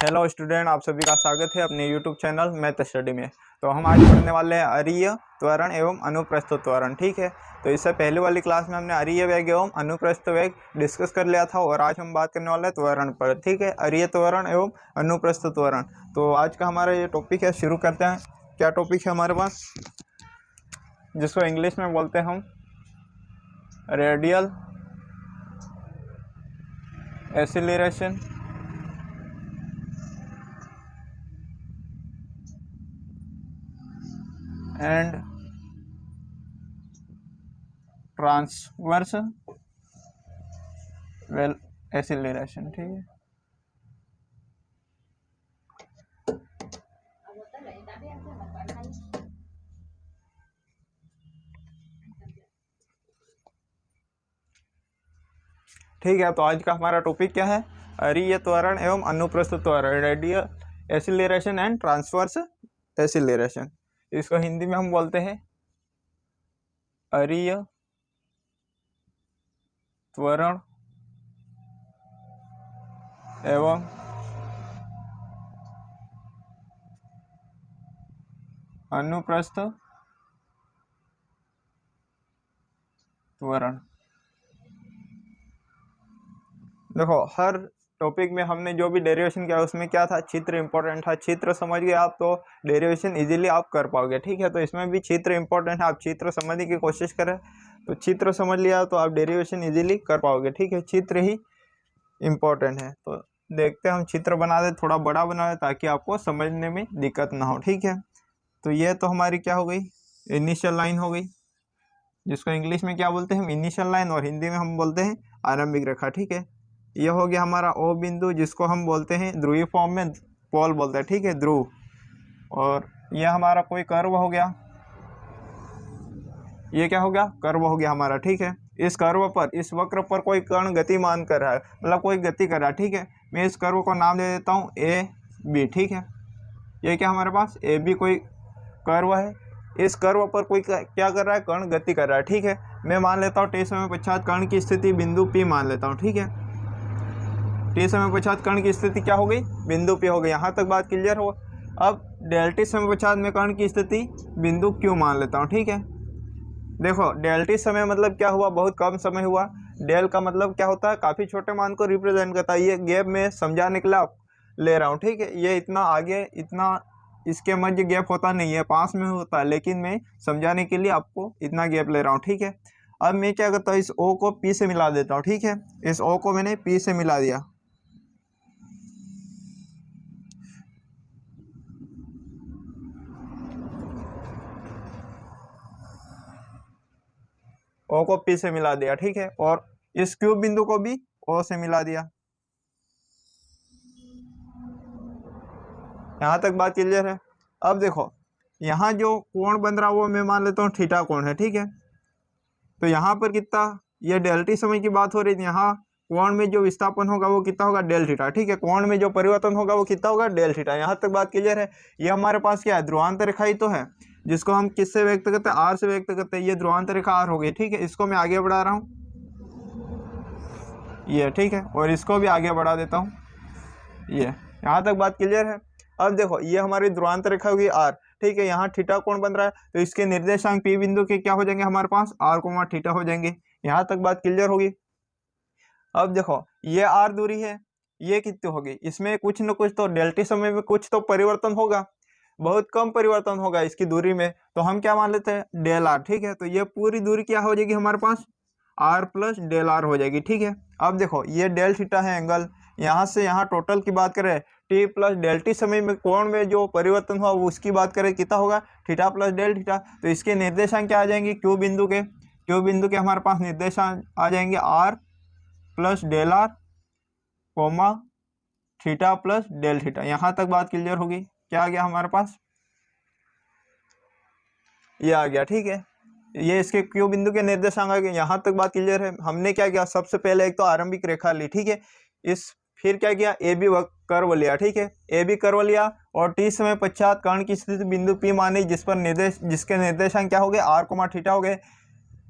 Hello student, आप सभी का स्वागत है अपने यूट्यूब चैनल मैथ स्टडी में। तो हम आज पढ़ने वाले हैं अरीय त्वरण एवं अनुप्रस्थ त्वरण। ठीक है, तो इससे पहले वाली क्लास में हमने अरीय वेग एवं अनुप्रस्थ वेग डिस्कस कर लिया था और आज हम बात करने वाले हैं त्वरण पर। ठीक है, अरीय त्वरण एवं अनुप्रस्थ त्वरण। तो आज का हमारा ये टॉपिक है, शुरू करते हैं। क्या टॉपिक है हमारे पास, जिसको इंग्लिश में बोलते हैं हम radial acceleration and transverse well acceleration. ठीक है, ठीक है। तो आज का हमारा टॉपिक क्या है, अरीय त्वरण एवं अनुप्रस्थ त्वरण, radial acceleration and transverse acceleration. इसको हिंदी में हम बोलते हैं अरीय त्वरण एवं अनुप्रस्थ त्वरण। देखो, हर टॉपिक में हमने जो भी डेरिवेशन किया उसमें क्या था, चित्र इंपॉर्टेंट था। चित्र समझ गए आप तो डेरिवेशन इजीली आप कर पाओगे। ठीक है, तो इसमें भी चित्र इंपॉर्टेंट है, आप चित्र समझने की कोशिश करें तो चित्र समझ लिया तो आप डेरिवेशन इजीली कर पाओगे। ठीक है, चित्र ही इम्पोर्टेंट है। तो देखते हैं, हम चित्र बना दे, थोड़ा बड़ा बना दे ताकि आपको समझने में दिक्कत ना हो। ठीक है, तो ये तो हमारी क्या हो गई, इनिशियल लाइन हो गई, जिसको इंग्लिश में क्या बोलते हैं हम, इनिशियल लाइन, और हिंदी में हम बोलते हैं आरंभिक रेखा। ठीक है, ये हो गया हमारा ओ बिंदु, जिसको हम बोलते हैं ध्रुवीय फॉर्म में पोल बोलते हैं। ठीक है, ध्रुव। और ये हमारा कोई कर्व हो गया, ये क्या हो गया, कर्व हो गया हमारा। ठीक है, इस कर्व पर, इस वक्र पर कोई कण गतिमान कर रहा है, मतलब कोई गति कर रहा है। ठीक है, मैं इस कर्व को नाम दे देता हूँ ए बी। ठीक है, ये क्या हमारे पास ए बी कोई कर्व है, इस कर्व पर कोई क्या कर रहा है, कण गति कर रहा है। ठीक है, मैं मान लेता हूँ टी समय पश्चात कण की स्थिति बिंदु पी मान लेता हूँ। ठीक है, टी समय पश्चात कण की स्थिति क्या हो गई, बिंदु पी हो गई। यहाँ तक बात क्लियर हो। अब डेल टी समय पश्चात में कण की स्थिति बिंदु क्यू मान लेता हूँ। ठीक है, देखो डेल टी समय मतलब क्या हुआ, बहुत कम समय हुआ। डेल का मतलब क्या होता है, काफ़ी छोटे मान को रिप्रेजेंट करता है। ये गैप में समझाने के लिए आप ले रहा हूँ। ठीक है, ये इतना आगे, इतना इसके मध्य गैप होता नहीं है, पास में होता है, लेकिन मैं समझाने के लिए आपको इतना गैप ले रहा हूँ। ठीक है, अब मैं क्या करता हूँ, इस ओ को पी से मिला देता हूँ। ठीक है, इस ओ को मैंने पी से मिला दिया। ओ को पी से मिला दिया। ठीक है, और इस क्यू बिंदु को भी ओ से मिला दिया। यहाँ तक बात क्लियर है। अब देखो, यहाँ जो कोण बन रहा है वो मैं मान लेता हूँ थीटा कोण है। ठीक है, तो यहाँ पर कितना, ये डेल टी समय की बात हो रही थी, यहाँ कोण में जो विस्थापन होगा वो कितना होगा, डेल थीटा। ठीक है, कोण में जो परिवर्तन होगा वो कितना होगा, डेल थीटा। यहाँ तक बात क्लियर है। ये हमारे पास क्या है, ध्रुवांतर रेखा ही तो है, जिसको हम किससे व्यक्त करते हैं, आर से व्यक्त करते हैं। ये ध्रुवांतर रेखा आर हो गई। ठीक है, इसको मैं आगे बढ़ा रहा हूँ, ये। ठीक है, और इसको भी आगे बढ़ा देता हूँ, ये। यहाँ तक बात क्लियर है। अब देखो, ये हमारी ध्रुवांतर रेखा होगी आर। ठीक है, यहाँ थीटा कोण बन रहा है, तो इसके निर्देशांक पी बिंदु के क्या हो जाएंगे हमारे पास, आर कोमा थीटा हो जाएंगे। यहाँ तक बात क्लियर होगी। अब देखो, ये आर दूरी है, ये कितनी होगी, इसमें कुछ न कुछ तो डेल टी समय में कुछ तो परिवर्तन होगा, बहुत कम परिवर्तन होगा इसकी दूरी में, तो हम क्या मान लेते हैं, डेल आर। ठीक है, तो ये पूरी दूरी क्या हो जाएगी हमारे पास, आर प्लस डेल आर हो जाएगी। ठीक है, अब देखो, ये डेल थीटा है एंगल, यहाँ से यहाँ टोटल की बात करें, टी प्लस डेल टी समय में कोण में जो परिवर्तन हुआ वो उसकी बात करें, कितना होगा, थीटा प्लस डेल थीटा। तो इसके निर्देशांक क्या आ जाएंगे, क्यू बिंदु के हमारे पास निर्देशांक आ जाएंगे r plus del r comma theta plus del theta. यहाँ तक बात क्लियर होगी। क्या आ गया हमारे पास, ये आ गया। ठीक है, ये इसके क्यू बिंदु के निर्देशांक आ गए। यहाँ तक बात क्लियर है। हमने क्या किया, सबसे पहले एक तो आरंभिक रेखा ली। ठीक है, फिर क्या किया, ए बी कर्व लिया। ठीक है, ए बी कर्व लिया और टी समय पश्चात कर्ण की स्थिति बिंदु पी मानी, जिसके निर्देशांक क्या हो गए, आर कोमा थीटा हो गए।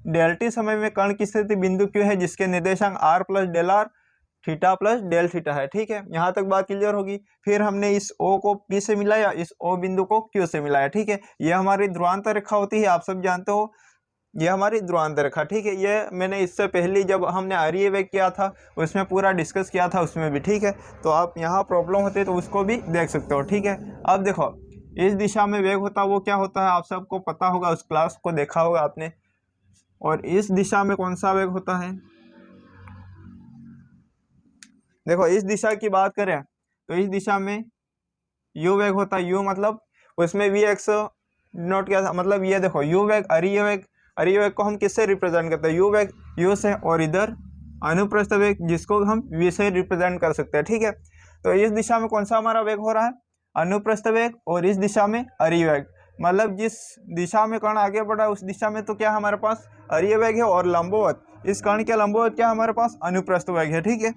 डेल टी समय में कर्ण की स्थिति बिंदु क्यू है, जिसके निर्देशांक r plus del r theta plus del theta है, ठीक है। यहाँ तक बात क्लियर होगी। फिर हमने इस O को P से मिलाया, इस O बिंदु को Q से मिलाया, ठीक है। ये हमारी ध्रुवांतर रेखा होती है, आप सब जानते हो, ये हमारी ध्रुवांतर रेखा, ठीक है। ये मैंने इससे पहले जब हमने आर्यवेग किया था उसमें पूरा डिस्कस किया था उसमें भी, ठीक है। तो आप यहाँ प्रॉब्लम होते तो उसको भी देख सकते हो, ठीक है। अब देखो इस दिशा में वेग होता वो क्या होता है, आप सबको पता होगा, उस क्लास को देखा होगा आपने। और इस दिशा में कौन सा वेग होता है, देखो इस दिशा की बात करें तो इस दिशा में u वेग होता है। u मतलब उसमें vx नोट किया था, मतलब ये देखो u वेग, अरियवेग को हम किससे रिप्रेजेंट करते हैं, u वेग u से, और इधर अनुप्रस्थ वेग जिसको हम v से रिप्रेजेंट कर सकते हैं, ठीक है। तो इस दिशा में कौन सा हमारा वेग हो रहा है, अनुप्रस्थ वेग, और इस दिशा में अरियवेग, मतलब जिस दिशा में कण आगे बढ़ा है उस दिशा में तो क्या हमारे पास अरियवेग है, और लंबवत, इस कण के लंबवत क्या हमारे पास अनुप्रस्थ वेग है, ठीक है।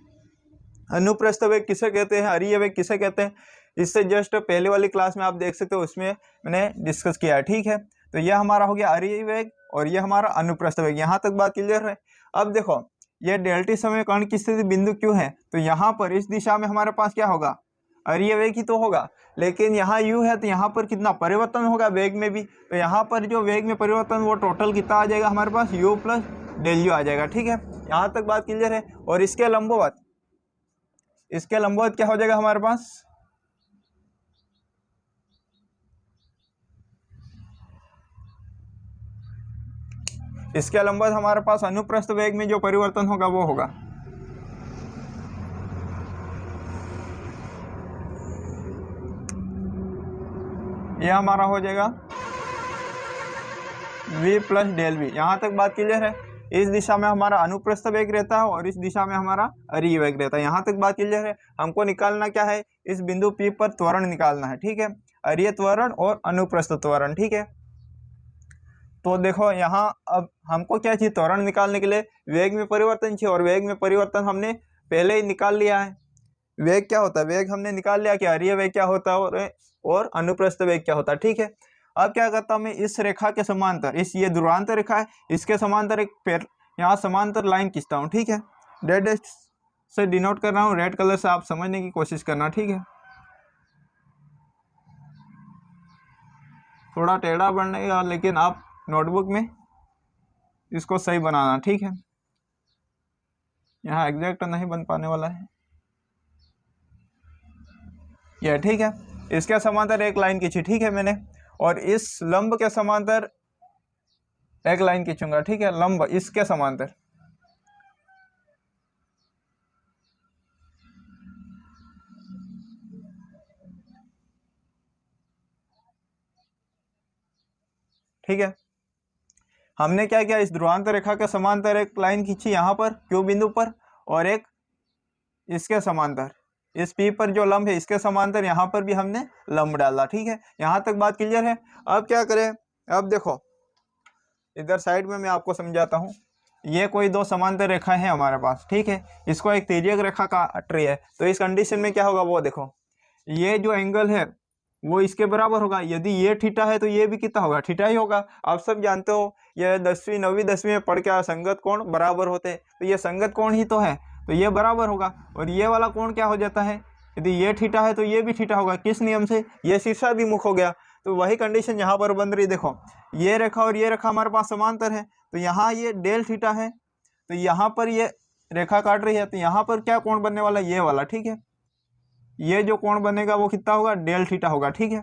अनुप्रस्थ वेग किसे कहते हैं, अरियवेग किसे कहते हैं, इससे जस्ट पहले वाली क्लास में आप देख सकते हो, उसमें मैंने डिस्कस किया है, ठीक है। तो यह हमारा हो गया अरियवेग और यह हमारा अनुप्रस्थ वेग। यहाँ तक बात क्लियर है। अब देखो ये डेल्टी समय कण की स्थिति बिंदु क्यों है, तो यहाँ पर इस दिशा में हमारे पास क्या होगा, अरियवेग ही तो होगा, लेकिन यहाँ u है तो यहाँ पर कितना परिवर्तन होगा वेग में भी, तो यहाँ पर जो वेग में परिवर्तन वो टोटल कितना आ जाएगा हमारे पास, u प्लस डेल u आ जाएगा, ठीक है। यहाँ तक बात क्लियर है। और इसके लंबवत क्या हो जाएगा हमारे पास, इसके लंबवत हमारे पास अनुप्रस्थ वेग में जो परिवर्तन होगा वो होगा, यह हमारा हो जाएगा v प्लस डेल v। यहाँ तक बात क्लियर है। इस दिशा में हमारा अनुप्रस्थ वेग रहता है और इस दिशा में हमारा अरियवेग रहता है। यहाँ तक बात क्लियर है। हमको निकालना क्या है, इस बिंदु P पर त्वरण निकालना है, ठीक है, अरिय त्वरण और अनुप्रस्थ त्वरण, ठीक है। तो देखो यहाँ अब हमको क्या चाहिए, त्वरण निकालने के लिए वेग में परिवर्तन चाहिए, और वेग में परिवर्तन हमने पहले ही निकाल लिया है। वेग क्या होता है, वेग हमने निकाल लिया कि अरिय वेग क्या होता है और अनुप्रस्थ वेग क्या होता है, ठीक है। अब क्या करता हूँ मैं, इस रेखा के समांतर, इस ये ध्रुवांतर रेखा है, इसके समांतर एक पेड़ यहाँ समांतर लाइन खींचता हूँ, ठीक है। रेड से डिनोट कर रहा हूँ, रेड कलर से आप समझने की कोशिश करना, ठीक है। थोड़ा टेढ़ा बनने लेकिन आप नोटबुक में इसको सही बनाना, ठीक है। यहाँ एग्जैक्ट नहीं बन पाने वाला है यह, ठीक है। इसके समांतर एक लाइन खींची, ठीक है मैंने, और इस लंब के समांतर एक लाइन खींचूंगा, ठीक है, लंब इसके समांतर, ठीक है। हमने क्या किया, इस ध्रुवांतर रेखा के समांतर एक लाइन खींची यहाँ पर Q बिंदु पर, और एक इसके समांतर इस P पर जो लंब है इसके समांतर यहाँ पर भी हमने लंब डाला, ठीक है। यहाँ तक बात क्लियर है। अब क्या करें, अब देखो इधर साइड में मैं आपको समझाता हूँ। ये कोई दो समांतर रेखा है हमारे पास, ठीक है, इसको एक तिर्यक रेखा काट रही है, तो इस कंडीशन में क्या होगा वो देखो, ये जो एंगल है वो इसके बराबर होगा। यदि ये थीटा है तो ये भी कितना होगा, थीटा ही होगा। आप सब जानते हो ये 10वीं 9वीं 10वीं में पढ़ के संगत कोण बराबर होते हैं, तो ये संगत कोण ही तो है, तो ये बराबर होगा। और ये वाला कोण क्या हो जाता है, यदि ये थीटा है तो ये भी थीटा होगा, किस नियम से, ये शीर्षाभिमुख हो गया। तो वही कंडीशन यहाँ पर बन रही, देखो ये रेखा और ये रेखा हमारे पास समांतर है, तो यहाँ ये डेल थीटा है, तो यहाँ पर ये रेखा काट रही है, तो यहाँ पर क्या कोण बनने वाला है, ये वाला, ठीक है। ये जो कोण बनेगा वो कितना होगा, डेल थीटा होगा, ठीक है।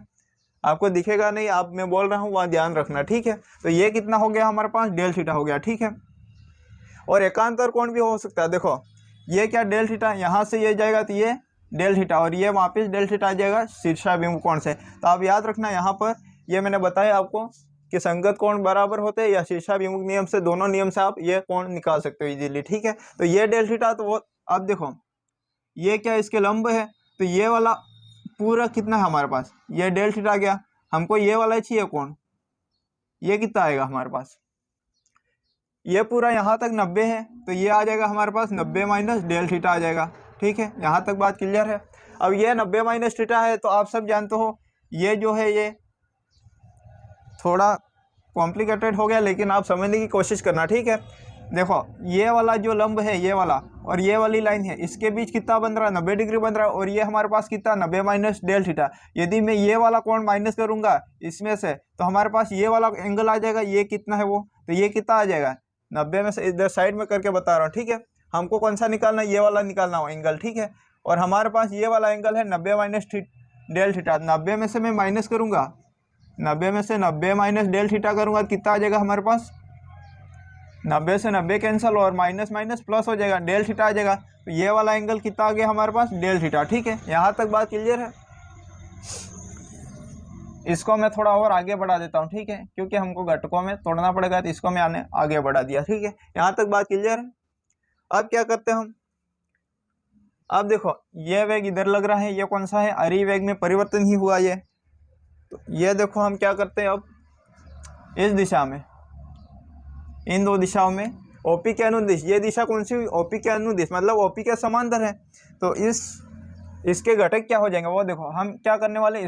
आपको दिखेगा नहीं, आप मैं बोल रहा हूँ वहाँ ध्यान रखना, ठीक है। तो ये कितना हो गया हमारे पास, डेल थीटा हो गया, ठीक है। और एकांतर कोण भी हो सकता है, देखो ये क्या डेल थीटा, यहाँ से ये जाएगा तो ये डेल थीटा, और ये वापस डेल थीटा आ जाएगा शीर्षाभिमुख कोण से। तो आप याद रखना, यहाँ पर ये मैंने बताया आपको कि संगत कोण बराबर होते हैं या शीर्षाभिमुख नियम से, दोनों नियम से आप ये कोण निकाल सकते हो इजीली, ठीक है। तो ये डेल थीटा, तो वो अब देखो ये क्या इसके लंब है, तो ये वाला पूरा कितना है हमारे पास, ये डेल थीटा आ गया। हमको ये वाला ही चाहिए कोण, ये कितना आएगा हमारे पास, ये पूरा यहाँ तक 90 है, तो ये आ जाएगा हमारे पास 90 माइनस डेल थीटा आ जाएगा, ठीक है। यहाँ तक बात क्लियर है। अब ये 90 माइनस थीटा है, तो आप सब जानते हो ये जो है ये थोड़ा कॉम्प्लिकेटेड हो गया, लेकिन आप समझने की कोशिश करना, ठीक है। देखो ये वाला जो लंब है ये वाला और ये वाली लाइन है, इसके बीच कितना बन रहा है, 90 डिग्री बन रहा है। और ये हमारे पास कितना 90 माइनस डेल थीटा। यदि मैं ये वाला कोण माइनस करूंगा इसमें से तो हमारे पास ये वाला एंगल आ जाएगा। ये कितना है वो, तो ये कितना आ जाएगा 90 में से, इधर साइड में करके बता रहा हूँ, ठीक है। हमको कौन सा निकालना है, ये वाला निकालना हो एंगल, ठीक है। और हमारे पास ये वाला एंगल है 90 माइनस डेल थीटा। 90 में से मैं माइनस करूंगा, 90 में से 90 माइनस डेल थीटा करूंगा, कितना आ जाएगा हमारे पास, 90 से 90 कैंसिल और माइनस माइनस प्लस हो जाएगा, डेल थीटा आ जाएगा। तो ये वाला एंगल कितना आ गया हमारे पास, डेल थीटा, ठीक है। यहाँ तक बात क्लियर है। इसको मैं थोड़ा और आगे बढ़ा देता हूँ, ठीक है, क्योंकि हमको घटकों में तोड़ना पड़ेगा, तो इसको मैं आगे बढ़ा दिया, ठीक है। यहाँ तक बात क्लियर है। अब क्या करते हैं हम, अब देखो ये वेग इधर लग रहा है, ये कौन सा है, अरी वेग में परिवर्तन ही हुआ ये। तो ये देखो हम क्या करते हैं, अब इस दिशा में, इन दो दिशाओं में ओपी के अनुदिश, ये दिशा कौन सी हुई, ओपी के अनुदिश, मतलब ओपी के समांतर है। तो इसके घटक क्या हो जाएंगे वो देखो, हम क्या करने वाले,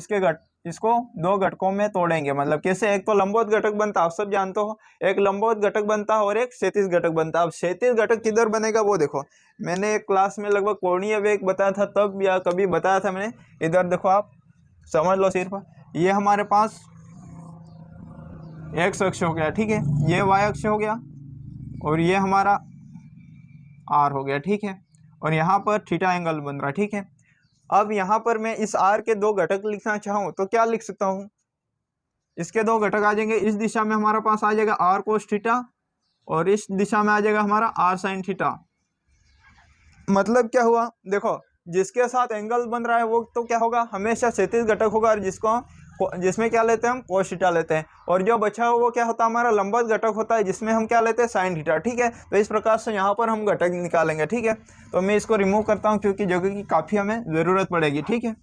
इसको दो घटकों में तोड़ेंगे। मतलब कैसे, एक तो लंबवत घटक बनता है, आप सब जानते हो, एक लंबवत घटक बनता है और एक क्षैतिज घटक बनता है। अब क्षैतिज घटक किधर बनेगा वो देखो, मैंने एक क्लास में लगभग कोणीय वेग बताया था तब, या कभी बताया था मैंने। इधर देखो आप समझ लो सिर्फ, ये हमारे पास एक्स अक्ष हो गया, ठीक है, ये वाई अक्ष हो गया और ये हमारा आर हो गया, ठीक है। और यहाँ पर थीटा एंगल बन रहा है, ठीक है। अब यहाँ पर मैं इस आर के दो घटक लिखना चाहूँ तो क्या लिख सकता हूँ, इसके दो घटक आ जाएंगे। इस दिशा में हमारे पास आ जाएगा आर कोस थीटा और इस दिशा में आ जाएगा हमारा आर साइन थीटा। मतलब क्या हुआ, देखो जिसके साथ एंगल बन रहा है वो तो क्या होगा, हमेशा क्षैतिज घटक होगा, और जिसमें क्या लेते हैं हम, कोस थीटा लेते हैं। और जो बचा हुआ वो क्या होता है, हमारा लंबवत घटक होता है, जिसमें हम क्या लेते हैं, साइन थीटा, ठीक है। तो इस प्रकार से यहाँ पर हम घटक निकालेंगे, ठीक है। तो मैं इसको रिमूव करता हूँ क्योंकि जगह की काफ़ी हमें ज़रूरत पड़ेगी, ठीक है।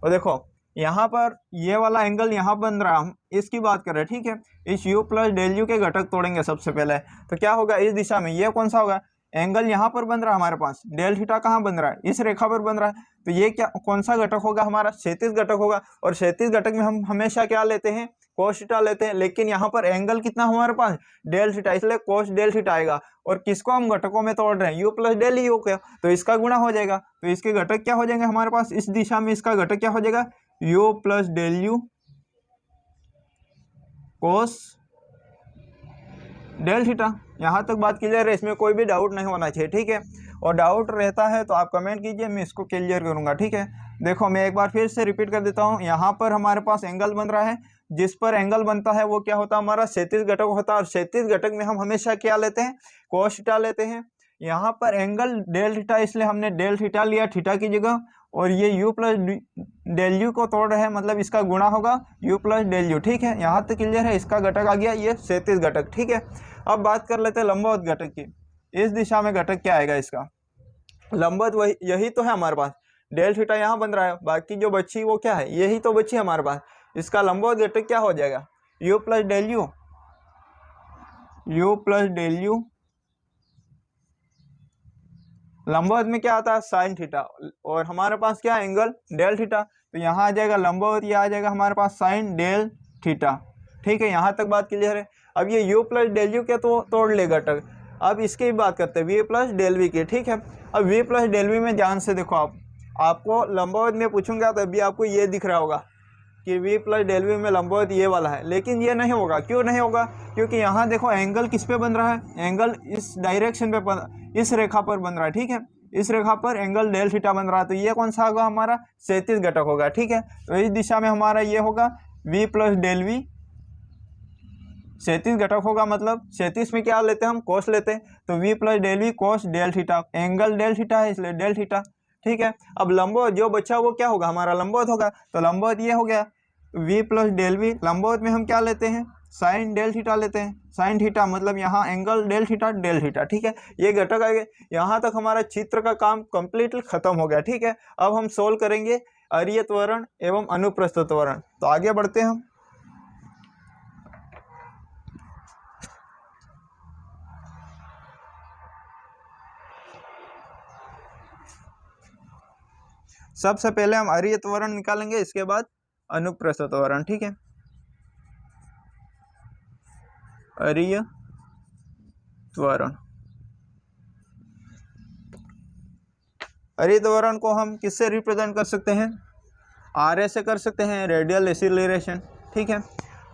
और देखो यहाँ पर ये वाला एंगल यहाँ बन रहा है, हम इसकी बात कर रहे हैं, ठीक है। इस u प्लस डेल यू के घटक तोड़ेंगे सबसे पहले। तो क्या होगा, इस दिशा में ये कौन सा होगा, एंगल यहाँ पर बन रहा है हमारे पास, डेल थीटा कहाँ बन रहा है, इस रेखा पर बन रहा है। तो ये क्या कौन सा घटक होगा, हमारा क्षैतिज घटक होगा। और क्षैतिज घटक में हम हमेशा क्या लेते हैं, कोस थीटा लेते हैं। लेकिन यहाँ पर एंगल कितना हमारे पास, डेल थीटा, इसलिए कोस डेल थीटा आएगा। और किसको हम घटकों में तोड़ रहे हैं, u प्लस डेल यू को, तो इसका गुणा हो जाएगा। तो इसके घटक क्या हो जाएंगे हमारे पास, इस दिशा में इसका घटक क्या हो जाएगा, u plus del u cos del theta. यहाँ तक बात क्लियर है, इसमें कोई भी डाउट नहीं होना चाहिए, ठीक है। और डाउट रहता है तो आप कमेंट कीजिए, मैं इसको क्लियर करूँगा, ठीक है। देखो मैं एक बार फिर से रिपीट कर देता हूँ, यहाँ पर हमारे पास एंगल बन रहा है, जिस पर एंगल बनता है वो क्या होता है, हमारा क्षैतिज घटक होता है। और क्षैतिज घटक में हम हमेशा क्या लेते हैं, कोस थीटा लेते हैं। यहाँ पर एंगल डेल थीटा, इसलिए हमने डेल थीटा लिया थीटा की जगह। और ये u प्लस डेल यू को तोड़ रहे हैं, मतलब इसका गुणा होगा u प्लस डेल यू, ठीक है। यहाँ तक क्लियर है, इसका घटक आ गया ये क्षैतिज घटक, ठीक है। अब बात कर लेते हैं लंबवत घटक की। इस दिशा में घटक क्या आएगा इसका, लंबवत वही यही तो है हमारे पास, डेल थीटा यहाँ बन रहा है, बाकी जो बची वो क्या है, यही तो बची हमारे पास। इसका लंबवत घटक क्या हो जाएगा, u plus del u, u plus del u. लंबवत में क्या आता है, साइन थीटा, और हमारे पास क्या है, एंगल डेल थीटा। तो यहाँ आ जाएगा लंबवत, ये आ जाएगा हमारे पास साइन डेल थीटा, ठीक है। यहाँ तक बात क्लियर है। अब ये u प्लस डेल यू के तो तोड़ ले घटक। अब इसकी भी बात करते हैं v प्लस डेल वी की, ठीक है। अब v प्लस डेल वी में ध्यान से देखो, आपको लंबवत में पूछूंगा तो अभी आपको ये दिख रहा होगा कि v प्लस डेल वी में लंबवत ये वाला है, लेकिन ये नहीं होगा। क्यों नहीं होगा, क्योंकि यहाँ देखो एंगल किस पे बन रहा है, एंगल इस डायरेक्शन पे, इस रेखा पर बन रहा है, ठीक है। इस रेखा पर एंगल डेल थीटा बन रहा है। तो ये कौन सा होगा, हमारा क्षैतिज घटक होगा, ठीक है। तो इस दिशा में हमारा ये होगा v प्लस डेल वी, क्षैतिज घटक होगा, मतलब क्षैतिज में क्या लेते हैं हम, कोस लेते हैं। तो v plus del v cos del theta, angle del theta है इसलिए डेल थीटा, ठीक है। अब लंबवत जो बचा वो क्या होगा, हमारा लंबवत होगा। तो लंबवत ये हो गया v प्लस डेल वी। लंबवत में हम क्या लेते हैं, साइन डेल थीटा लेते हैं, साइन थीटा, मतलब यहाँ एंगल डेल थीटा, ठीक है। ये घटक आ गए। यहाँ तक हमारा चित्र का काम कंप्लीटली खत्म हो गया, ठीक है। अब हम सोल्व करेंगे अरिय त्वरण एवं अनुप्रस्थ त्वरण। तो आगे बढ़ते हैं हम। सबसे पहले हम अरिय त्वरण निकालेंगे, इसके बाद अनुप्रस्थ त्वरण, ठीक है। अरीय त्वरण। अरीय त्वरण को हम किससे रिप्रेजेंट कर सकते हैं? आर ए से कर सकते हैं, रेडियल एक्सीलरेशन। ठीक है,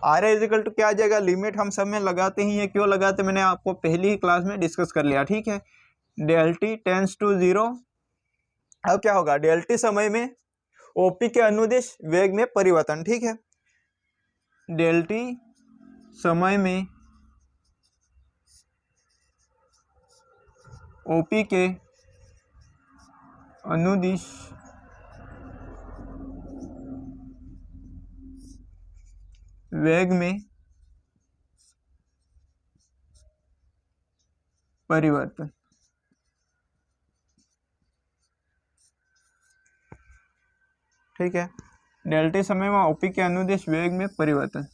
आर ए इजिकल टू क्या आ जाएगा? लिमिट हम सब में लगाते ही है, क्यों लगाते मैंने आपको पहली ही क्लास में डिस्कस कर लिया। ठीक है, डेल टी टेंस टू 0। अब क्या होगा? डेल टी समय में ओपी के अनुदिश वेग में परिवर्तन। ठीक है, डेल टी समय में ओपी के अनुदिश वेग में परिवर्तन। ठीक है, डेल टी समय में ओपी के अनुदिश वेग में परिवर्तन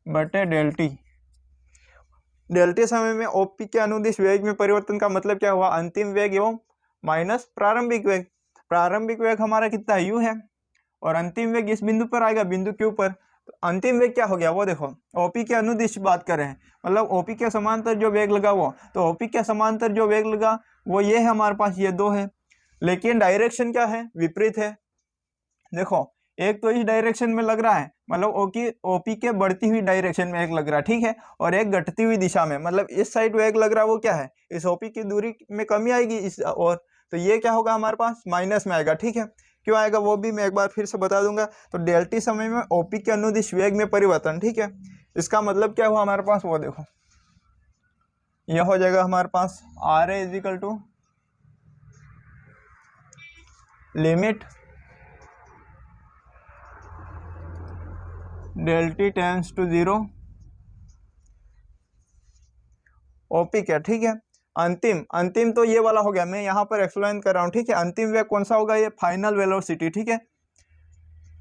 बटे डेल टी। डेल टी समय में ओपी के अनुदिश वेग में परिवर्तन का मतलब क्या हुआ? अंतिम वेग एवं माइनस प्रारंभिक वेग। प्रारंभिक वेग हमारा कितना यू है और अंतिम वेग इस बिंदु पर आएगा, बिंदु के ऊपर। तो अंतिम वेग क्या हो गया वो देखो, ओपी के अनुदिश बात कर रहे हैं, मतलब ओपी के समांतर जो वेग लगा वो, तो ओपी के समांतर जो वेग लगा वो ये है हमारे पास, ये 2 है, लेकिन डायरेक्शन क्या है? विपरीत है। देखो, एक तो इस डायरेक्शन में लग रहा है, मतलब ओपी के बढ़ती हुई डायरेक्शन में एक लग रहा है। ठीक है, और एक घटती हुई दिशा में, मतलब इस साइड वेग लग रहा है, वो क्या है? इस ओपी की दूरी में कमी आएगी इस, और तो ये क्या होगा हमारे पास? माइनस में आएगा। ठीक है, क्यों आएगा वो भी मैं एक बार फिर से बता दूंगा। तो डेल टी समय में ओपी के अनुदिश वेग में परिवर्तन। ठीक है, इसका मतलब क्या हुआ हमारे पास? वो देखो, यह हो जाएगा हमारे पास R A is equal to limit del T tends to 0 ओपी क्या। ठीक है, अंतिम तो ये वाला हो गया, मैं यहाँ पर एक्सप्लेन कर रहा हूँ। ठीक है, अंतिम वेग कौन सा होगा? ये फाइनल वेलोसिटी। ठीक है,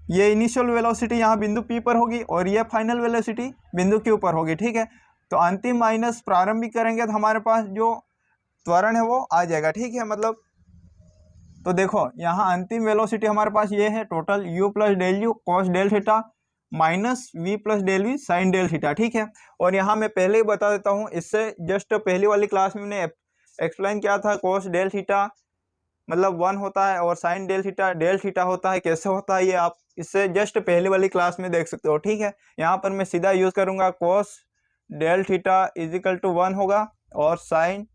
ये इनिशियल वेलोसिटी यहाँ बिंदु पी पर होगी और ये फाइनल वेलोसिटी बिंदु क्यू पर होगी। ठीक है, तो अंतिम माइनस प्रारंभिक करेंगे तो हमारे पास जो त्वरण है वो आ जाएगा। ठीक है, मतलब तो देखो यहाँ अंतिम वेलोसिटी हमारे पास ये है, total u plus del you cos del theta minus we plus del v sine del theta. ठीक है, और यहाँ मैं पहले ही बता देता हूँ, इससे जस्ट पहली वाली क्लास में मैंने एक्सप्लेन किया था, कॉस डेल थीटा मतलब 1 होता है और साइन डेल थीटा होता है, कैसे होता है ये आप इससे जस्ट पहले वाली क्लास में देख सकते हो। ठीक है, यहाँ पर मैं सीधा यूज करूँगा, cos del theta equal to 1 होगा और sine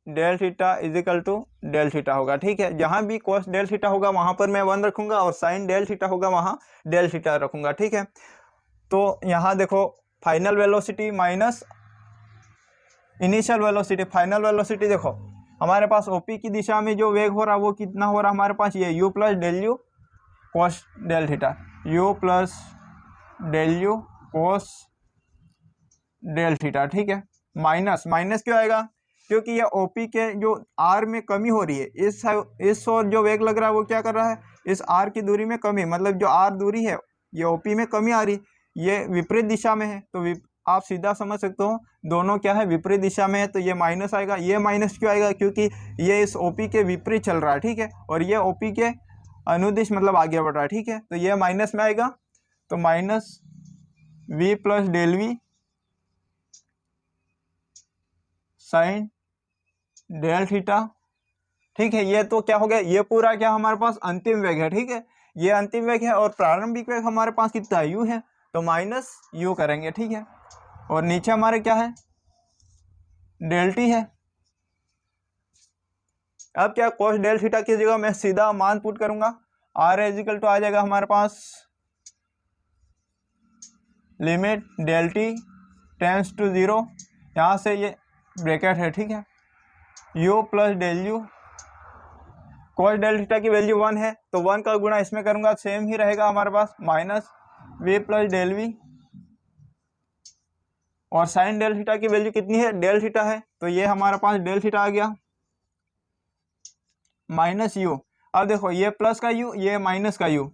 del theta equal to del theta होगा। ठीक है, जहां भी कॉस डेल थीटा होगा वहां पर मैं 1 रखूंगा और साइन डेल थीटा होगा वहां डेल थीटा रखूंगा। ठीक है, तो यहाँ देखो final velocity minus initial velocity, final velocity देखो हमारे पास ओपी की दिशा में जो वेग हो रहा है वो कितना हो रहा है हमारे पास? ये u plus del you cos del theta, u plus del you cos del theta. ठीक है, माइनस क्यों आएगा? क्योंकि ये ओपी के जो आर में कमी हो रही है, इस ओर जो वेग लग रहा है वो क्या कर रहा है? इस आर की दूरी में कमी, मतलब जो आर दूरी है ये ओपी में कमी आ रही, ये विपरीत दिशा में है, तो आप सीधा समझ सकते हो दोनों क्या है? विपरीत दिशा में है, तो ये माइनस आएगा। ये माइनस क्यों आएगा? क्योंकि ये इस ओपी के विपरीत चल रहा है। ठीक है, और ये ओपी के अनुदिश मतलब आगे बढ़ रहा है। ठीक है, तो ये माइनस में आएगा, तो minus we plus del v sine del theta. ठीक है, ये तो क्या हो गया? ये पूरा क्या हमारे पास अंतिम वेग है। ठीक है, ये अंतिम वेग है और प्रारंभिक वेग हमारे पास कितना यू है, तो माइनस यू करेंगे। ठीक है, और नीचे हमारे क्या है? डेल टी है। अब क्या कॉस डेल थीटा की जगह मैं सीधा मान पुट करूंगा, आर इजिकल टू आ जाएगा हमारे पास limit del T tends to 0, यहाँ से ये ब्रैकेट है। ठीक है, u plus del you cos del theta की वैल्यू 1 है, तो 1 का गुणा इसमें करूंगा सेम ही रहेगा हमारे पास, minus we plus del V, और साइन डेल थीटा की वैल्यू कितनी है? डेल थीटा है, तो ये हमारे पास डेल थीटा आ गया माइनस यू। अब देखो ये प्लस का यू, ये माइनस का यू,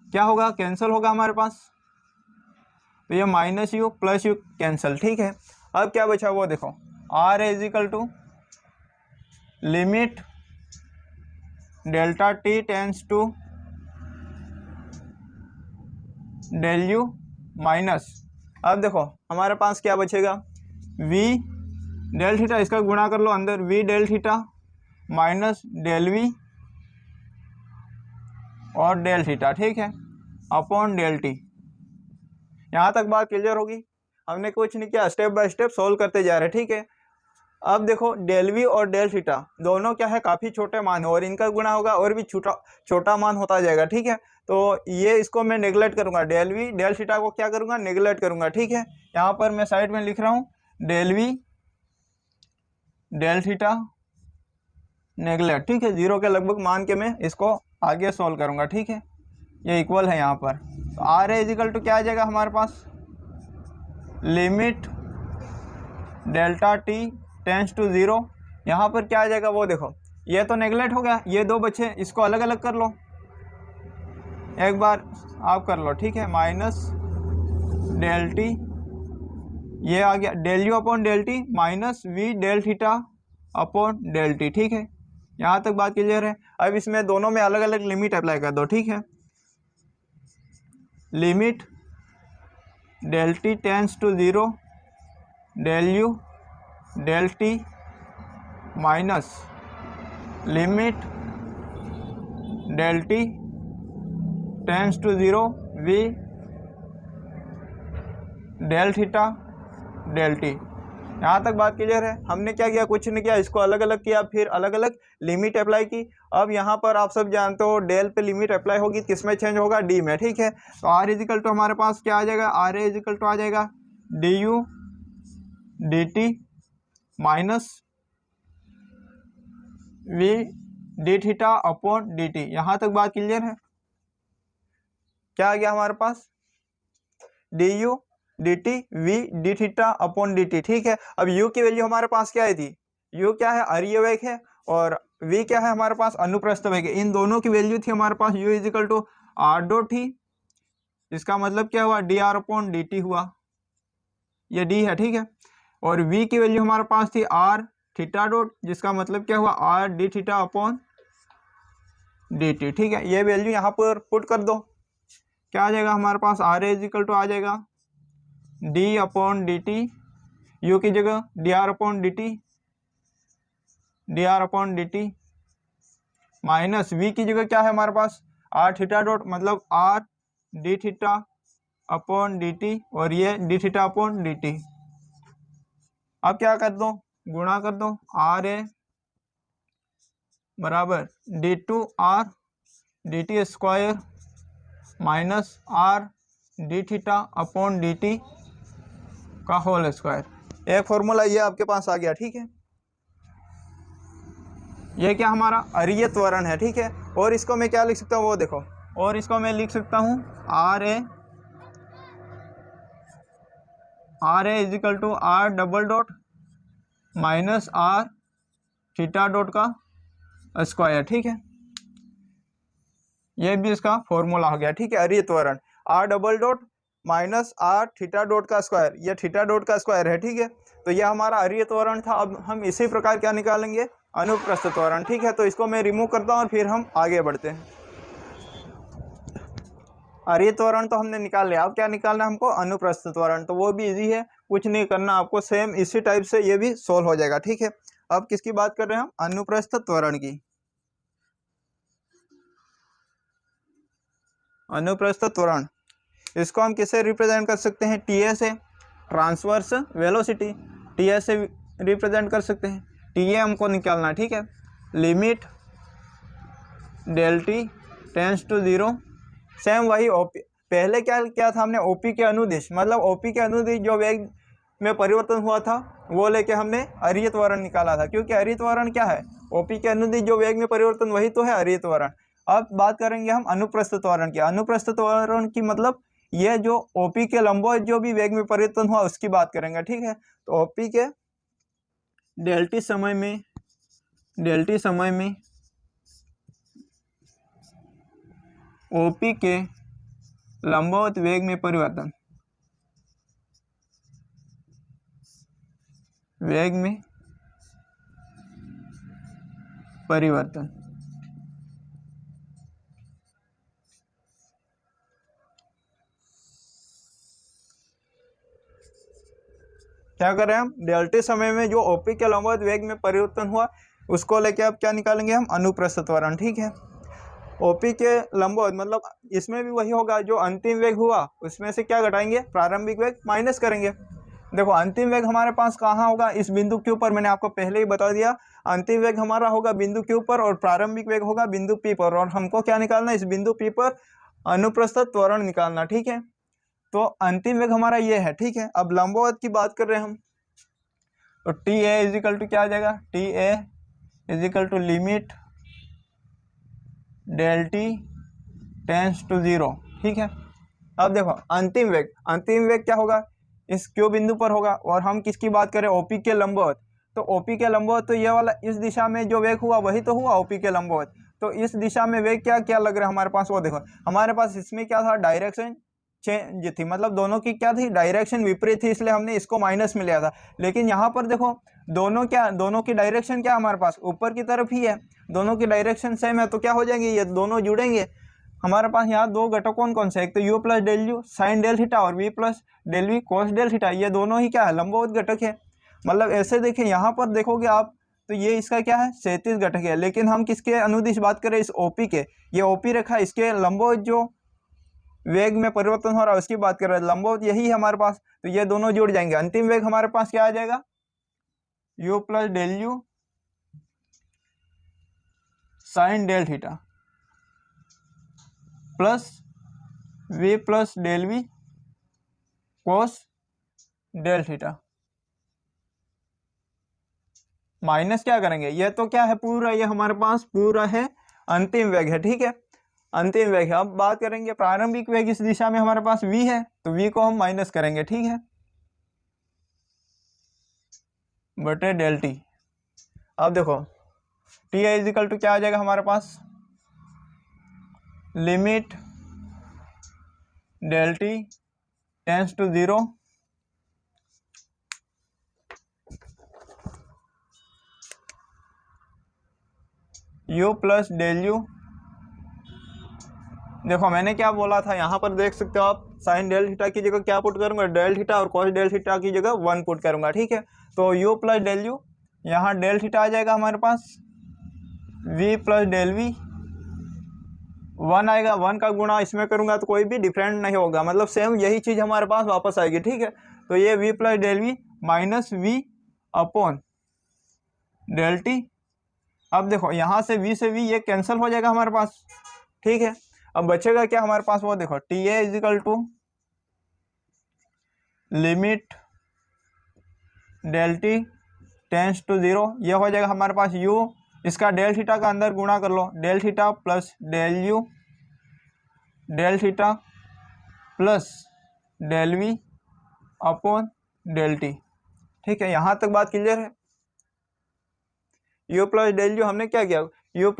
क्या होगा? कैंसिल होगा हमारे पास, तो ये minus u plus u cancel. ठीक है, अब क्या बचा वो देखो, r equal to limit delta T tends to del u minus अब देखो हमारे पास क्या बचेगा, v डेल थीटा, इसका गुणा कर लो अंदर, v del theta minus del v और डेल थीटा, ठीक है, अपॉन डेल टी। यहाँ तक बात क्लियर होगी। हमने कुछ नहीं किया, स्टेप बाय स्टेप सोल्व करते जा रहे हैं, ठीक है। अब देखो डेल वी और डेल थीटा दोनों क्या है, काफ़ी छोटे मान है और इनका गुणा होगा और भी छोटा छोटा मान होता जाएगा, ठीक है। तो ये इसको मैं नेगलेक्ट करूंगा, डेल वी डेल थीटा को क्या करूंगा, नेगलेक्ट करूंगा, ठीक है। यहाँ पर मैं साइड में लिख रहा हूँ del we del theta neglect, ठीक है। जीरो के लगभग मान के मैं इसको आगे सॉल्व करूंगा, ठीक है। ये इक्वल है यहाँ पर, तो आर ए इजिकल टू क्या आ जाएगा हमारे पास, limit delta T tends to zero. यहाँ पर क्या आ जाएगा वो देखो, ये तो नेगलेक्ट हो गया, ये दो बचे, इसको अलग अलग कर लो, एक बार आप कर लो, ठीक है। माइनस डेल टी, ये आ गया del u upon del t minus v del theta upon del T, ठीक है। यहाँ तक बात क्लियर है। अब इसमें दोनों में अलग अलग लिमिट अप्लाई कर दो, ठीक है। Limit del T tends to zero del you del t minus limit del T tends to zero v del theta del t. यहाँ तक बात क्लियर है। हमने क्या किया, कुछ नहीं किया, इसको अलग अलग किया, फिर अलग अलग लिमिट अप्लाई की। अब यहाँ पर आप सब जानते हो डेल पे लिमिट अप्लाई होगी, किस में चेंज होगा, डी में, ठीक है। तो आर इजिकल टू हमारे पास क्या आ जाएगा, आर ए इजिकल टू आ जाएगा D U D T minus V D theta upon D T. यहाँ तक बात क्लियर है। क्या आ गया हमारे पास, D U D T V D theta upon D T, ठीक है। अब u की वैल्यू हमारे पास क्या आई थी, u क्या है, अरीय वेग है, और v क्या है हमारे पास, अनुप्रस्थ वेग है। इन दोनों की वैल्यू थी हमारे पास u equal to are dot थी, इसका मतलब क्या हुआ, d are upon D t हुआ, ये डी है, ठीक है। और v की वैल्यू हमारे पास थी आर थीटा डॉट, जिसका मतलब क्या हुआ, R D theta upon D T, ठीक है। ये वैल्यू यहाँ पर पुट कर दो, क्या आ जाएगा हमारे पास, आर ए इजिकल टू आ जाएगा d upon D t, u की जगह d are upon D T, d are upon D T minus v की जगह क्या है हमारे पास, आर थीटा डॉट, मतलब r D theta upon D T, और ये d theta upon D t. अब क्या कर दो, गुणा कर दो, आर ए बराबर d two r D t square minus r D theta upon D t का होल स्क्वायर। एक फॉर्मूला ये आपके पास आ गया, ठीक है। ये क्या हमारा अरीय त्वरण है, ठीक है। और इसको मैं क्या लिख सकता हूँ वो देखो, और इसको मैं लिख सकता हूँ r A is equal to r double dot minus r theta dot का स्क्वायर, ठीक है। ये भी इसका फॉर्मूला हो गया, ठीक है। अरीय त्वरण r double dot minus r theta dot का स्क्वायर, ये थीटा डॉट का स्क्वायर है, ठीक है। तो ये हमारा अरीय त्वरण था। अब हम इसी प्रकार क्या निकालेंगे, अनुप्रस्थ त्वरण, ठीक है। तो इसको मैं रिमूव करता हूँ और फिर हम आगे बढ़ते हैं। अरीय त्वरण तो हमने निकाल लिया, अब क्या निकालना है हमको, अनुप्रस्थ त्वरण। तो वो भी इजी है, कुछ नहीं करना आपको, सेम इसी टाइप से ये भी सोल्व हो जाएगा, ठीक है। अब किसकी बात कर रहे हैं हम, अनुप्रस्थ त्वरण की। अनुप्रस्थ त्वरण, इसको हम किससे रिप्रेजेंट कर सकते हैं, टी ए से, ट्रांसवर्स वेलोसिटी, टी ए से रिप्रेजेंट कर सकते हैं। टी ए हमको निकालना है, ठीक है। Limit del T tends to zero, same वही ओपी, पहले क्या क्या था हमने, ओपी के अनुदिश, मतलब ओपी के अनुदिश जो वेग में परिवर्तन हुआ था वो लेके हमने अरीय त्वरण निकाला था, क्योंकि अरीय त्वरण क्या है, ओपी के अनुदिश जो वेग में परिवर्तन वही तो है अरीय त्वरण। अब बात करेंगे हम अनुप्रस्थ त्वरण की। अनुप्रस्थ त्वरण की मतलब ये जो ओपी के लंबवत जो भी वेग में परिवर्तन हुआ उसकी बात करेंगे, ठीक है। तो ओपी के डेल्टी समय में ओपी के लंबवत वेग में परिवर्तन, वेग में परिवर्तन, क्या कर रहे हैं हम, डेल्टी समय में जो ओपी के लंबवत वेग में परिवर्तन हुआ उसको लेके अब क्या निकालेंगे हम, अनुप्रस्थ त्वरण। ठीक है, ओपी के लंबवत मतलब इसमें भी वही होगा, जो अंतिम वेग हुआ उसमें से क्या घटाएंगे, प्रारंभिक वेग माइनस करेंगे। देखो अंतिम वेग हमारे पास कहाँ होगा, इस बिंदु Q पर, मैंने आपको पहले ही बता दिया अंतिम वेग हमारा होगा बिंदु Q पर और प्रारंभिक वेग होगा बिंदु P पर, और हमको क्या निकालना है, इस बिंदु P पर अनुप्रस्थ त्वरण निकालना। ठीक है, तो अंतिम वेग हमारा ये है। ठीक है, अब लंबवत की बात कर रहे हैं हम, तो टी ए इजिकल टू क्या आ जाएगा, t A is equal to limit del T tends to 0। ठीक है, अब देखो अंतिम वेग क्या होगा, इस क्यू बिंदु पर होगा, और हम किसकी बात करें, ओपी के लंबवत। तो ओपी के लंबवत तो ये वाला इस दिशा में जो वेग हुआ वही तो हुआ ओपी के लंबवत। तो इस दिशा में वेग क्या क्या लग रहा है हमारे पास, वो देखो हमारे पास इसमें क्या था, डायरेक्शन चेंज थी, मतलब दोनों की क्या थी, डायरेक्शन विपरीत थी, इसलिए हमने इसको माइनस में लिया था। लेकिन यहाँ पर देखो दोनों की डायरेक्शन क्या हमारे पास ऊपर की तरफ ही है, दोनों की डायरेक्शन सेम है, तो क्या हो जाएंगे, ये दोनों जुड़ेंगे। हमारे पास यहाँ दो घटक कौन कौन से, एक तो u plus del u sine del theta और v plus del v cos del theta, ये दोनों ही क्या है, लंबवत घटक है। मतलब ऐसे देखें यहाँ पर देखोगे आप तो ये इसका क्या है, क्षैतिज घटक है, लेकिन हम किसके अनुदिश बात करें, इस ओपी के, ये ओपी रेखा इसके लंबवत जो वेग में परिवर्तन हो रहा है उसकी बात कर रहे हैं, लंबवत यही है हमारे पास, तो ये दोनों जुड़ जाएंगे। अंतिम वेग हमारे पास क्या आ जाएगा, u plus del u sine del theta plus v plus del v cos del theta, minus क्या करेंगे, ये तो क्या है पूरा, ये हमारे पास पूरा है अंतिम वेग है। ठीक है, अंतिम वेग है। अब बात करेंगे प्रारंभिक वेग, इस दिशा में हमारे पास v है, तो v को हम माइनस करेंगे। ठीक है, बटे डेल टी। अब देखो टी है इजिकल टू क्या आ जाएगा हमारे पास, limit del T tends to 0 u plus del U. देखो मैंने क्या बोला था, यहाँ पर देख सकते हो आप, साइन डेल थीटा की जगह क्या पुट करूंगा, डेल थीटा, और कॉस डेल थीटा की जगह 1 पुट करूंगा। ठीक है, तो u प्लस डेल यू, यहाँ डेल थीटा आ जाएगा हमारे पास, v प्लस डेल वी 1 आएगा, 1 का गुणा इसमें करूंगा तो कोई भी डिफरेंट नहीं होगा, मतलब सेम यही चीज़ हमारे पास वापस आएगी। ठीक है, तो ये v plus del v minus v upon del t. अब देखो यहाँ से v से v ये कैंसिल हो जाएगा हमारे पास। ठीक है, अब बचेगा क्या हमारे पास, वो देखो T A is equal to limit del T tends to 0, ये हो जाएगा हमारे पास u, इसका डेल थीटा का अंदर गुणा कर लो, del theta plus del you del theta plus del we upon del T. ठीक है, यहाँ तक बात क्लियर है। u प्लस डेल यू हमने क्या किया, u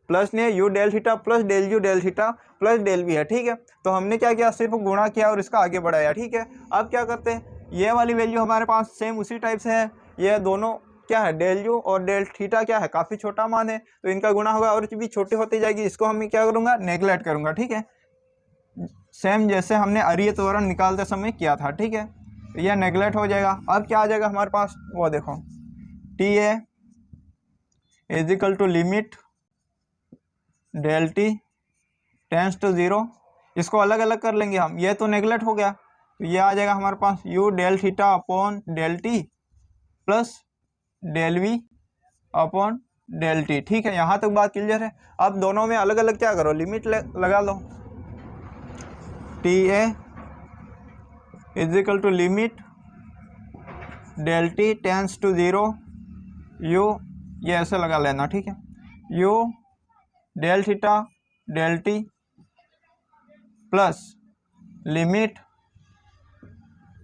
प्लस नहीं है, u del theta plus del you del theta plus del v है। ठीक है, तो हमने क्या किया, सिर्फ गुणा किया और इसका आगे बढ़ाया। ठीक है, अब क्या करते हैं, ये वाली वैल्यू हमारे पास सेम उसी टाइप से है, ये दोनों क्या है, डेल यू और डेल थीटा क्या है, काफ़ी छोटा मान है, तो इनका गुणा होगा और भी छोटी होती जाएगी, इसको हम क्या करूँगा, नेगलेक्ट करूँगा। ठीक है, सेम जैसे हमने अरीय त्वरण निकालते समय किया था। ठीक है, तो यह नेगलेक्ट हो जाएगा। अब क्या आ जाएगा हमारे पास, वो देखो T A is equal to limit del T tends to 0, इसको अलग अलग कर लेंगे हम, ये तो नेगलेक्ट हो गया, तो ये आ जाएगा हमारे पास u del theta upon del T plus del we upon del T. ठीक है, यहाँ तक बात क्लियर है। अब दोनों में अलग अलग क्या करो, लिमिट लगा लो, T A is equal to limit del T tends to 0 u, ये ऐसे लगा लेना। ठीक है, u del theta del T plus limit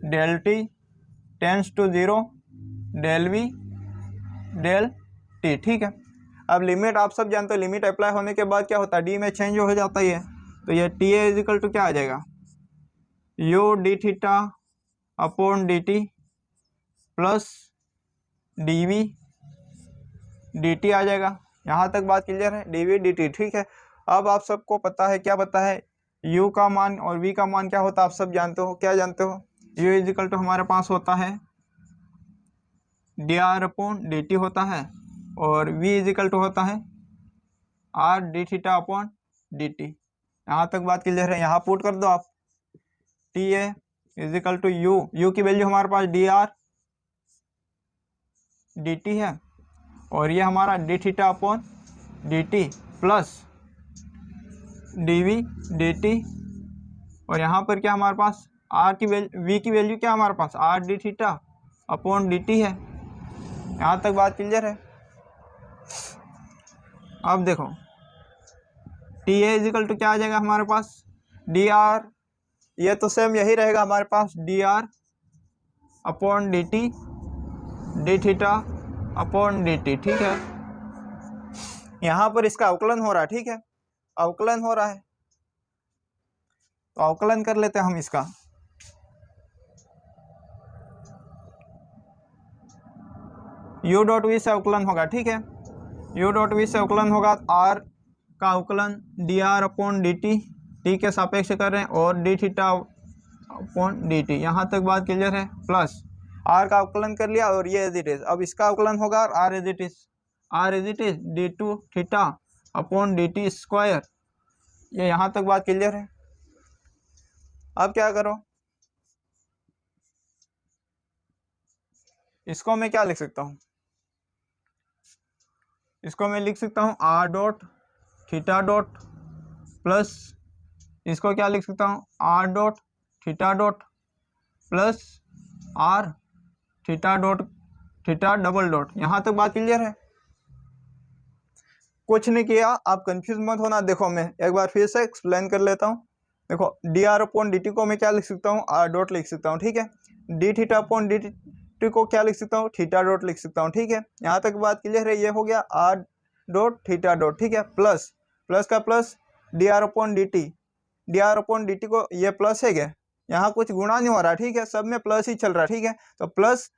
del T tends to 0 del we del T. ठीक है, अब लिमिट आप सब जानते हो, लिमिट अप्लाई होने के बाद क्या होता है, डी में चेंज हो जाता है ये, तो ये टी ए इजिकल टू क्या आ जाएगा, u D theta upon D T plus D V D T आ जाएगा। यहाँ तक बात क्लियर है, डी वी डी टी। ठीक है, अब आप सबको पता है, क्या पता है, u का मान और v का मान क्या होता है, आप सब जानते हो, क्या जानते हो, यू इजिकल टू हमारे पास होता है D R upon D T होता है, और वी इजिकल टू होता है R D theta upon D T. यहाँ तक बात क्लियर है। यहाँ पुट कर दो आप, T A is equal to U की वैल्यू हमारे पास डी आर डी टी है, और ये हमारा D theta upon D T plus D V D T, और यहाँ पर क्या हमारे पास आर की वैल्यू, वी की वैल्यू क्या हमारे पास R D theta upon D T है। यहाँ तक बात क्लियर है। अब देखो टी ए इजिकल टू क्या आ जाएगा हमारे पास डी आर, ये तो सेम यही रहेगा हमारे पास D are upon D T D theta upon D T, ठीक है। यहाँ पर इसका अवकलन हो रहा है, ठीक है, अवकलन हो रहा है, तो अवकलन कर लेते हैं हम इसका। u डॉट वी से अवकलन होगा, ठीक है, u डॉट वी से अवकलन होगा, r का अवकलन D R upon D T के सापेक्ष कर रहे हैं, और D theta upon D T. यहाँ तक बात क्लियर है। प्लस r का अवकलन कर लिया, और ये एज इट इज, अब इसका अवकलन होगा r as it is d two theta upon D t square. ये यहाँ तक बात क्लियर है। अब क्या करो, इसको मैं क्या लिख सकता हूँ, इसको मैं लिख सकता हूँ r dot theta dot plus, इसको क्या लिख सकता हूँ r dot theta dot plus are theta dot theta double dot. यहाँ तक बात क्लियर है। कुछ नहीं किया, आप कंफ्यूज मत होना। देखो मैं एक बार फिर से एक्सप्लेन कर लेता हूँ। देखो D R upon D T को मैं क्या लिख सकता हूँ आर डॉट लिख सकता हूँ, ठीक है। D theta upon D T को क्या लिख सकता हूँ थीटा डॉट लिख सकता हूँ, ठीक है। यहाँ तक बात क्लियर है। ये हो गया आर डॉट थीटा डॉट, ठीक है। प्लस प्लस का plus D R upon D T को ये प्लस है क्या, यहाँ कुछ गुणा नहीं हो रहा, ठीक है, सब में प्लस ही चल रहा है, ठीक है। तो plus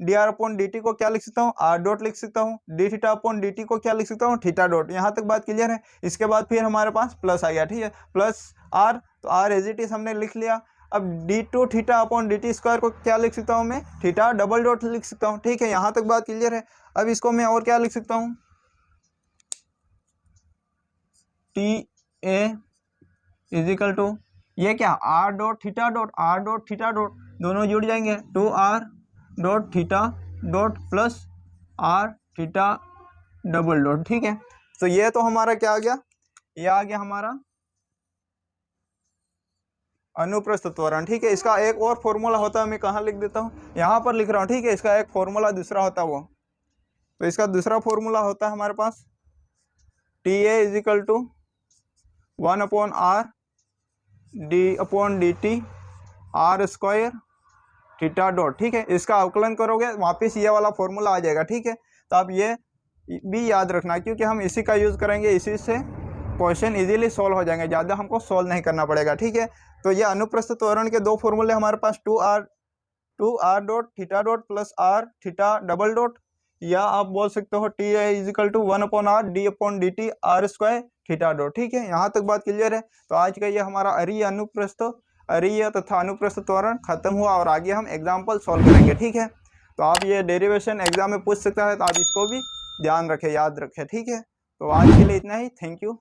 D R upon D T को क्या लिख सकता हूँ आर डॉट लिख सकता हूँ, D theta upon D T को क्या लिख सकता हूँ थीटा डॉट। यहाँ तक बात क्लियर है। इसके बाद फिर हमारे पास प्लस आ गया, ठीक है, प्लस आर, तो आर एज इट इज हमने लिख लिया। अब d two theta upon D t square को क्या लिख सकता हूँ मैं थीटा डबल डॉट लिख सकता हूँ, ठीक है। यहाँ तक बात क्लियर है। अब इसको मैं और क्या लिख सकता हूँ, टी ए इजिकल टू ये क्या आर डॉट थीटा डॉट दोनों जुड़ जाएंगे, two are dot theta dot plus are theta double dot, ठीक है। तो ये तो हमारा क्या आ गया, ये आ गया हमारा अनुप्रस्थ त्वरण, ठीक है। इसका एक और फॉर्मूला होता है, मैं कहाँ लिख देता हूँ, यहाँ पर लिख रहा हूँ, ठीक है। इसका एक फॉर्मूला दूसरा होता है वो, तो इसका दूसरा फॉर्मूला होता है हमारे पास T A is equal to 1 upon R D upon D T R square theta dot, ठीक है। इसका अवकलन करोगे वापस ये वाला फॉर्मूला आ जाएगा, ठीक है। तो आप ये भी याद रखना, क्योंकि हम इसी का यूज़ करेंगे, इसी से क्वेश्चन इजीली सॉल्व हो जाएंगे, ज़्यादा हमको सॉल्व नहीं करना पड़ेगा, ठीक है। तो ये अनुप्रस्थ त्वरण के दो फॉर्मूले हमारे पास two are dot theta dot plus are theta double dot, या आप बोल सकते हो T A is equal to 1 upon R D upon D T R square theta dot, ठीक है। यहाँ तक बात क्लियर है। तो आज का ये हमारा अरीय तथा अनुप्रस्थ त्वरण खत्म हुआ, और आगे हम एग्जाम्पल सॉल्व करेंगे, ठीक है। तो आप ये डेरिवेशन एग्जाम में पूछ सकता है, तो आप इसको भी ध्यान रखें, याद रखें, ठीक है। तो आज के लिए इतना ही, थैंक यू।